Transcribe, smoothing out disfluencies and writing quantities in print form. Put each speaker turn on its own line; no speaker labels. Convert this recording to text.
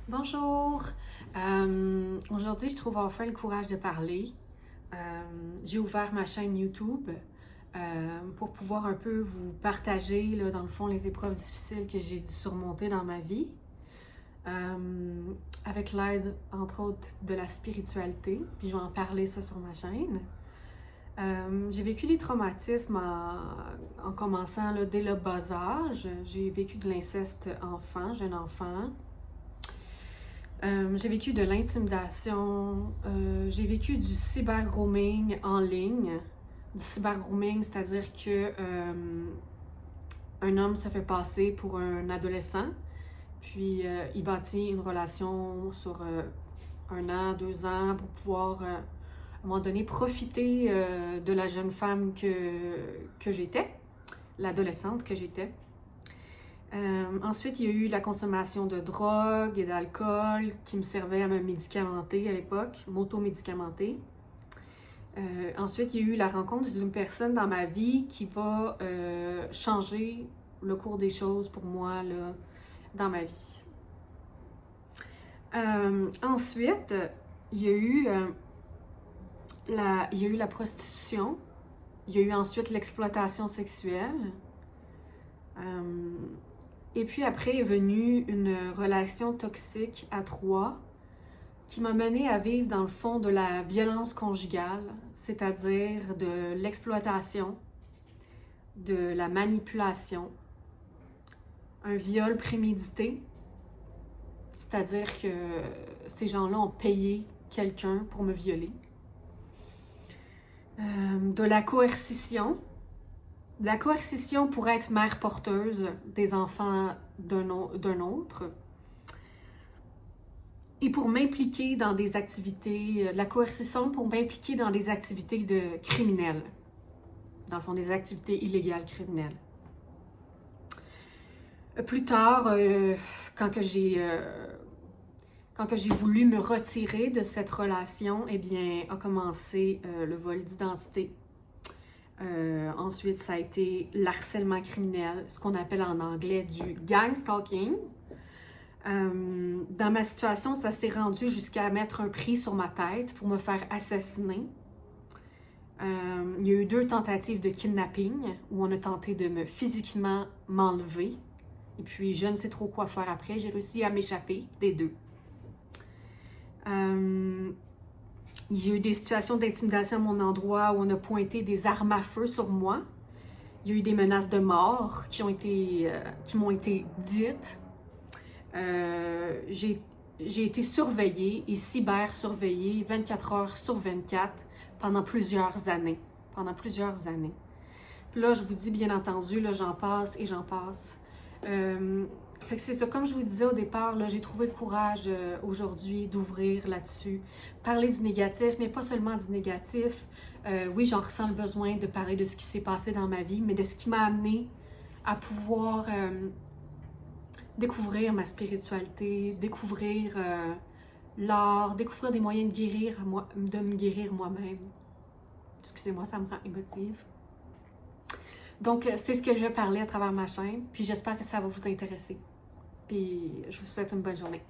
Bonjour! Aujourd'hui, je trouve enfin le courage de parler. J'ai ouvert ma chaîne YouTube pour pouvoir un peu vous partager, là, dans le fond, les épreuves difficiles que j'ai dû surmonter dans ma vie, avec l'aide, entre autres, de la spiritualité. Puis je vais en parler ça sur ma chaîne. J'ai vécu des traumatismes en commençant là, dès le bas âge. J'ai vécu de l'inceste enfant, jeune enfant. J'ai vécu de l'intimidation, j'ai vécu du cyber-grooming en ligne. Du cyber-grooming, c'est-à-dire que un homme se fait passer pour un adolescent, puis il bâtit une relation sur 1 an, 2 ans pour pouvoir, à un moment donné, profiter de la jeune femme que j'étais, l'adolescente que j'étais. Ensuite, il y a eu la consommation de drogue et d'alcool qui me servait à me médicamenter à l'époque, m'auto-médicamenter. Ensuite, il y a eu la rencontre d'une personne dans ma vie qui va changer le cours des choses pour moi là, dans ma vie. Ensuite, il y a eu la prostitution. Il y a eu ensuite l'exploitation sexuelle. Et puis après est venue une relation toxique à 3 qui m'a menée à vivre dans le fond de la violence conjugale, c'est-à-dire de l'exploitation, de la manipulation, un viol prémédité, c'est-à-dire que ces gens-là ont payé quelqu'un pour me violer, de la coercition. La coercition pour être mère porteuse des enfants d'un autre et pour m'impliquer dans des activités, la coercition pour m'impliquer dans des activités de criminels, dans le fond des activités illégales criminelles. Plus tard, quand j'ai voulu me retirer de cette relation, eh bien, a commencé le vol d'identité. Ensuite, ça a été l'harcèlement criminel, ce qu'on appelle en anglais du gang stalking. Dans ma situation, ça s'est rendu jusqu'à mettre un prix sur ma tête pour me faire assassiner. Il y a eu 2 tentatives de kidnapping où on a tenté de physiquement m'enlever. Et puis, je ne sais trop quoi faire après. J'ai réussi à m'échapper des 2. Il y a eu des situations d'intimidation à mon endroit où on a pointé des armes à feu sur moi. Il y a eu des menaces de mort qui m'ont été dites. J'ai été surveillée et cyber-surveillée 24 heures sur 24 pendant plusieurs années. Puis là, je vous dis, bien entendu, là, j'en passe et j'en passe. Fait que c'est ça, comme je vous disais au départ, là, j'ai trouvé le courage aujourd'hui d'ouvrir là-dessus, parler du négatif, mais pas seulement du négatif. Oui, j'en ressens le besoin de parler de ce qui s'est passé dans ma vie, mais de ce qui m'a amené à pouvoir découvrir ma spiritualité, découvrir l'art, découvrir des moyens de me guérir moi-même. Excusez-moi, ça me rend émotive. Donc, c'est ce que je vais parler à travers ma chaîne, puis j'espère que ça va vous intéresser. Puis, je vous souhaite une bonne journée.